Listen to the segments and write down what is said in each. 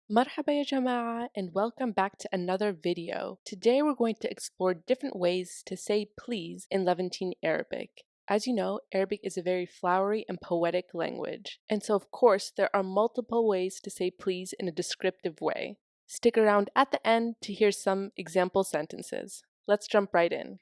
Marhaba ya jama'a and welcome back to another video. Today we're going to explore different ways to say please in Levantine Arabic. As you know, Arabic is a very flowery and poetic language, and so of course there are multiple ways to say please in a descriptive way. Stick around at the end to hear some example sentences. Let's jump right in.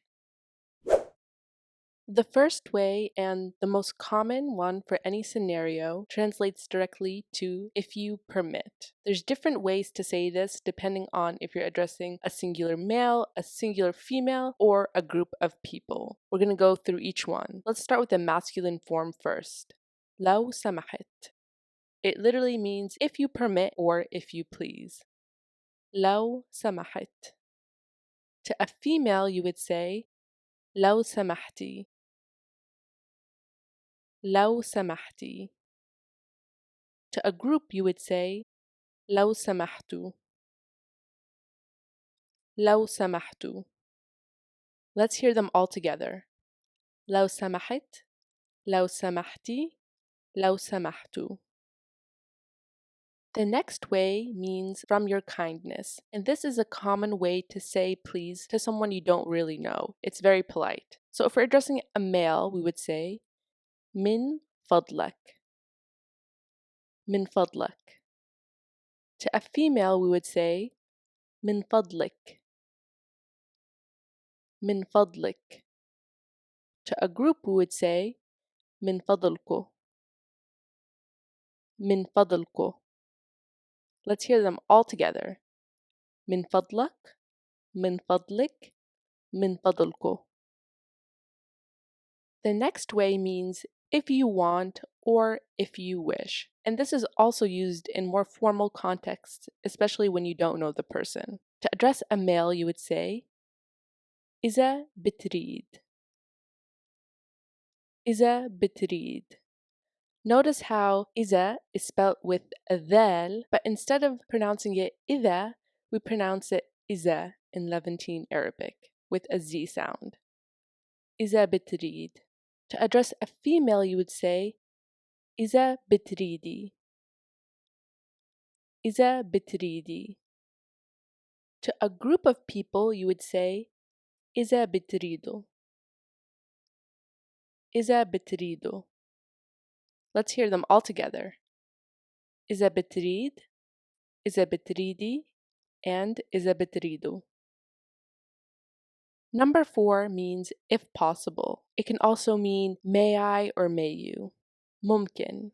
The first way, and the most common one for any scenario, translates directly to if you permit. There's different ways to say this depending on if you're addressing a singular male, a singular female, or a group of people. We're going to go through each one. Let's start with the masculine form first. لو سمحت. It literally means if you permit or if you please. لو سمحت. To a female, you would say لو سمحتي. لو سمحتي. To a group, you would say لو سمحتوا. لو سمحتوا. Let's hear them all together. لو سمحت. لو سمحتي. لو سمحتوا. The next way means from your kindness, and this is a common way to say please to someone you don't really know. It's very polite. So if we're addressing a male, we would say من فضلك. من فضلك. To a female, we would say من فضلك. من فضلك. To a group, we would say من فضلكو. من فضلكو. Let's hear them all together. من فضلك. من فضلك. من فضلكو. The next way means if you want or if you wish. And this is also used in more formal contexts, especially when you don't know the person. To address a male, you would say إذا بتريد. إذا بتريد. Notice how إذا is spelled with a dhal, but instead of pronouncing it إذا, we pronounce it إذا in Levantine Arabic with a Z sound. إذا بتريد. To address a female, you would say إذا بتريدي. إذا بتريدي. To a group of people, you would say إذا بتريدوا. إذا بتريدوا. Let's hear them all together. إذا بتريد. إذا بتريدي. And إذا بتريدوا. Number 4 means if possible. It can also mean may I or may you. ممكن.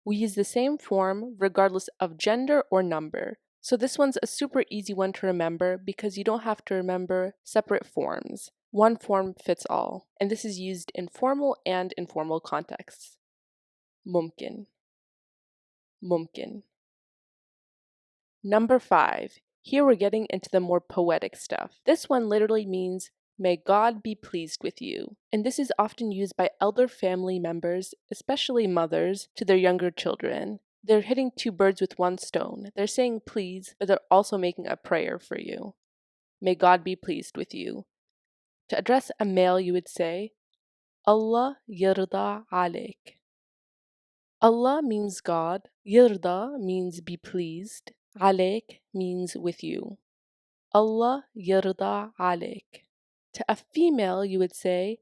We use the same form regardless of gender or number. So this one's a super easy one to remember because you don't have to remember separate forms. One form fits all. And this is used in formal and informal contexts. ممكن. ممكن. Number 5. Here we're getting into the more poetic stuff. This one literally means may God be pleased with you. And this is often used by elder family members, especially mothers, to their younger children. They're hitting two birds with one stone. They're saying please, but they're also making a prayer for you. May God be pleased with you. To address a male, you would say, Allah yirda alik. Allah means God. Yirda means be pleased. Alik means with you. Allah yirda alik. To a female, you would say,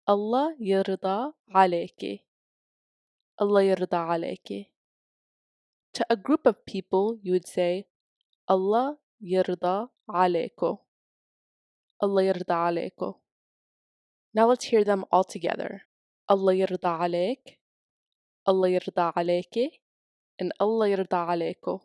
Allah yirda alayki. Allah yirda alayki. To a group of people, you would say, Allah yirda alayko. Allah yirda alayko. Now let's hear them all together. Allah yirda alayk. Allah yirda alayki. And Allah yirda alayko.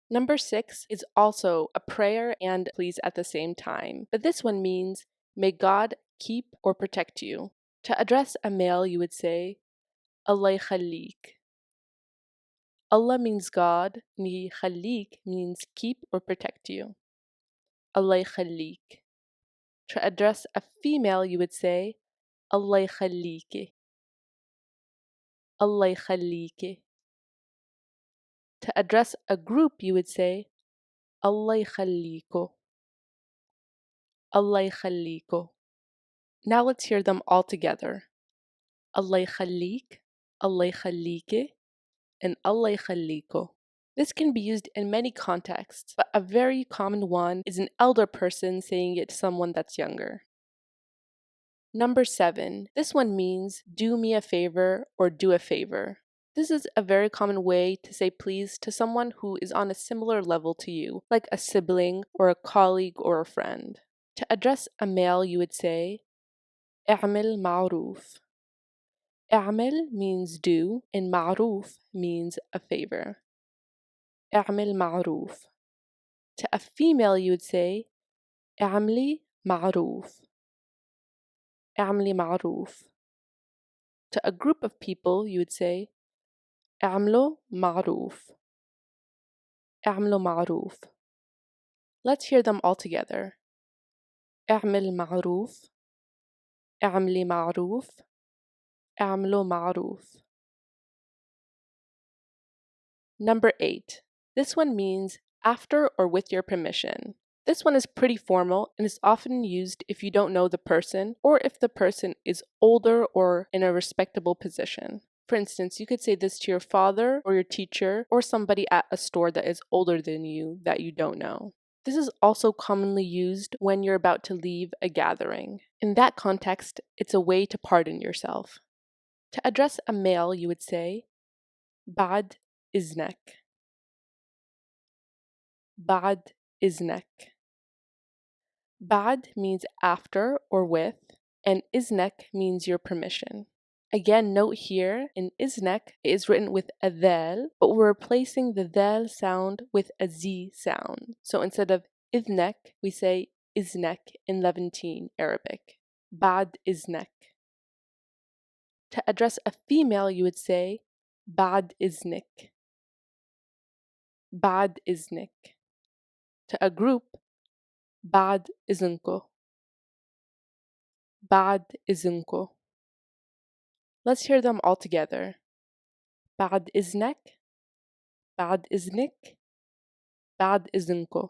Number 6 is also a prayer and please at the same time, but this one means may God keep or protect you. To address a male, you would say Allah يخليك. Allah means God, and يخليك means keep or protect you. Allah يخليك. To address a female, you would say Allah يخليكي. Allah يخليكي. To address a group, you would say Allah يخليكو. Allah يخليكو. Now let's hear them all together. Allah يخليك, Allah يخليكي, and Allah يخليكو. This can be used in many contexts, but a very common one is an elder person saying it to someone that's younger. Number 7. This one means do me a favor or do a favor. This is a very common way to say please to someone who is on a similar level to you, like a sibling or a colleague or a friend. To address a male, you would say اعمل معروف. اعمل means do and معروف means a favor. اعمل معروف. To a female, you would say اعملي معروف. اعملي معروف. To a group of people, you would say اعملوا معروف. اعملوا معروف. Let's hear them all together. اعمل معروف. اعملي معروف. اعملوا معروف. Number 8. This one means after or with your permission. This one is pretty formal and is often used if you don't know the person or if the person is older or in a respectable position. For instance, you could say this to your father or your teacher or somebody at a store that is older than you that you don't know. This is also commonly used when you're about to leave a gathering. In that context, it's a way to pardon yourself. To address a male, you would say بعد إذنك. بعد إذنك. Bad means after or with, and iznek means your permission. Again, note here, in iznek, it is written with a dhal, but we're replacing the dhal sound with a z sound. So instead of iznek, we say iznek in Levantine Arabic. Bad iznek. To address a female, you would say bad iznik. Bad iznik. To a group, بعد إذنكو. بعد إذنكو. Let's hear them all together. بعد إذنك. بعد إذنك. بعد إذنكو.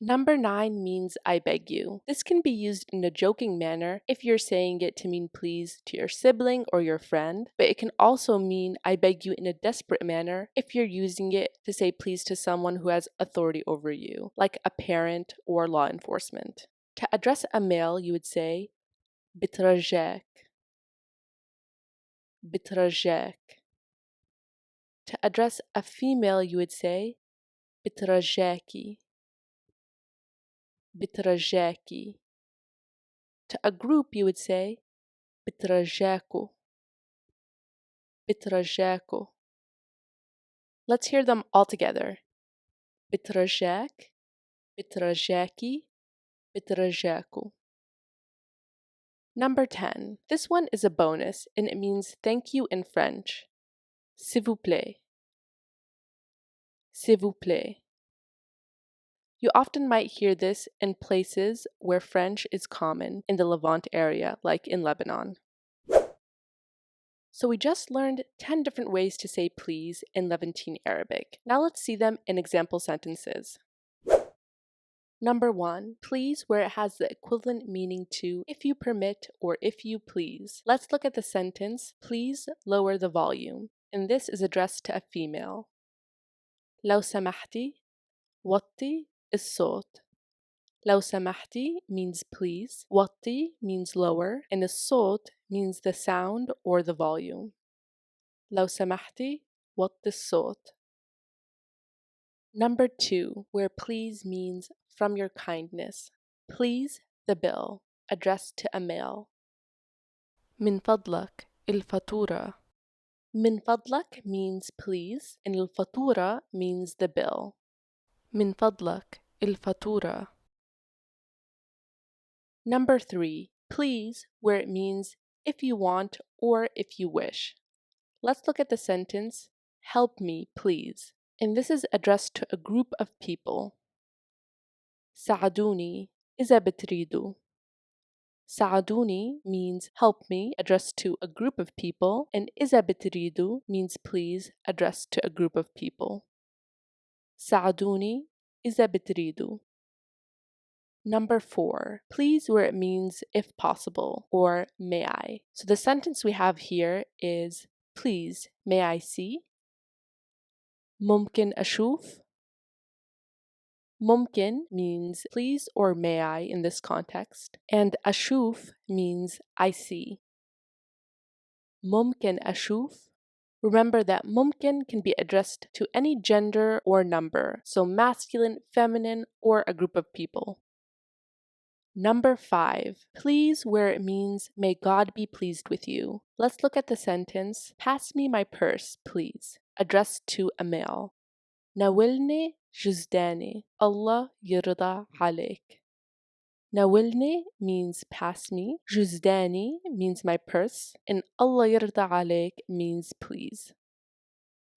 Number 9 means I beg you. This can be used in a joking manner if you're saying it to mean please to your sibling or your friend, but it can also mean I beg you in a desperate manner if you're using it to say please to someone who has authority over you, like a parent or law enforcement. To address a male, you would say بترجاك. بترجاك. To address a female, you would say بترجاكي. بترجاكي. To a group, you would say بترجاكو. بترجاكو. Let's hear them all together. بترجاك. بترجاكي. بترجاكو. Number 10. This one is a bonus and it means thank you in French. S'il vous plaît. S'il vous plaît. You often might hear this in places where French is common in the Levant area, like in Lebanon. So we just learned 10 different ways to say please in Levantine Arabic. Now let's see them in example sentences. Number 1, please where it has the equivalent meaning to if you permit or if you please. Let's look at the sentence, please lower the volume. And this is addressed to a female. لو سمحتي وطي الصوت. لو سمحتي means please, وطي means lower, and الصوت means the sound or the volume. لو سمحتي وطي الصوت. Number 2, where please means from your kindness. Please the bill, addressed to a male. من فضلك الفاتورة. من فضلك means please, and الفاتورة means the bill. من فضلك الفاتورة. Number 3, please, where it means if you want or if you wish. Let's look at the sentence, help me, please. And this is addressed to a group of people. ساعدوني إذا بتريدوا. ساعدوني means help me, addressed to a group of people, and إذا بتريدوا means please, addressed to a group of people. ساعدوني إذا بتريدوا. Number 4, please where it means if possible or may I. So the sentence we have here is please, may I see? ممكن أشوف? ممكن means please or may I in this context, and أشوف means I see. ممكن أشوف? Remember that ممكن can be addressed to any gender or number, so masculine, feminine, or a group of people. Number 5, please where it means may God be pleased with you. Let's look at the sentence, pass me my purse, please, addressed to a male. ناولني جزداني, Allah يرضى عليك. ناولني means pass me, جزداني means my purse, and Allah يرضى عليك means please.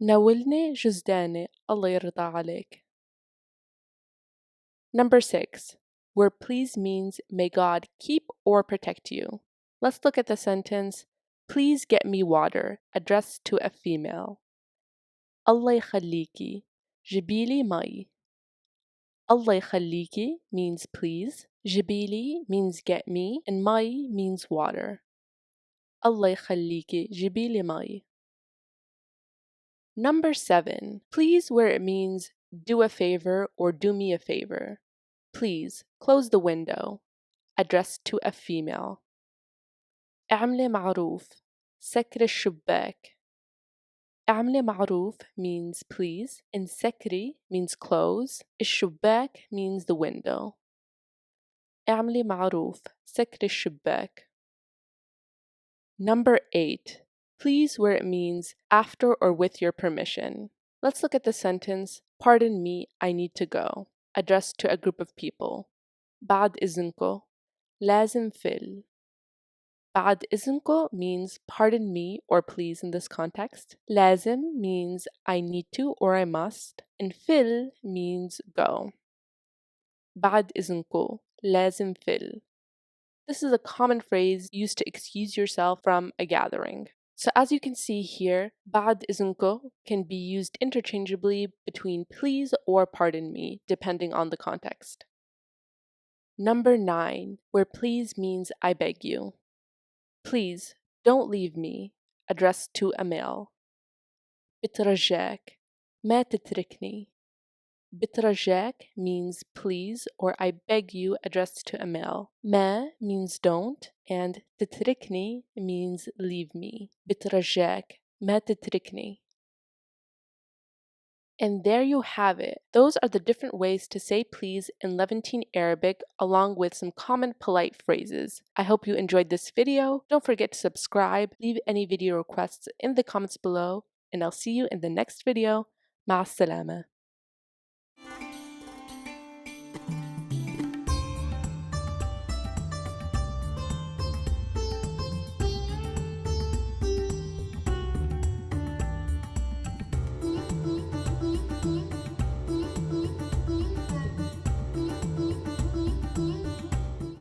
ناولني جزداني, Allah يرضى عليك. Number 6, where please means may God keep or protect you. Let's look at the sentence, please get me water, addressed to a female. الله يخليكي, جبيلي مي. Allah يخليكي means please, جبيلي means get me, and مي means water. Allah يخليكي, جبيلي مي. Number 7, please where it means do a favor or do me a favor. Please, close the window, addressed to a female. اعملي معروف, سكر الشباك. اعملي معروف means please, and سكري means close, الشباك means the window. اعملي معروف, سكر الشباك. Number 8, please where it means after or with your permission. Let's look at the sentence, pardon me, I need to go, addressed to a group of people. بعد إذنكو, لازم فل. بعد إذنكو means pardon me or please in this context. لازم means I need to or I must. And فل means go. بعد إذنكو, لازم فل. This is a common phrase used to excuse yourself from a gathering. So as you can see here, بعد إذنكو can be used interchangeably between please or pardon me, depending on the context. Number 9, where please means I beg you. Please, don't leave me, addressed to a male. بترجاك, ما تتركني. بترجاك means please or I beg you, addressed to a male. ما means don't, and تتركني means leave me. بترجاك, ما تتركني. And there you have it. Those are the different ways to say please in Levantine Arabic, along with some common polite phrases. I hope you enjoyed this video. Don't forget to subscribe, leave any video requests in the comments below, and I'll see you in the next video. مع السلامة.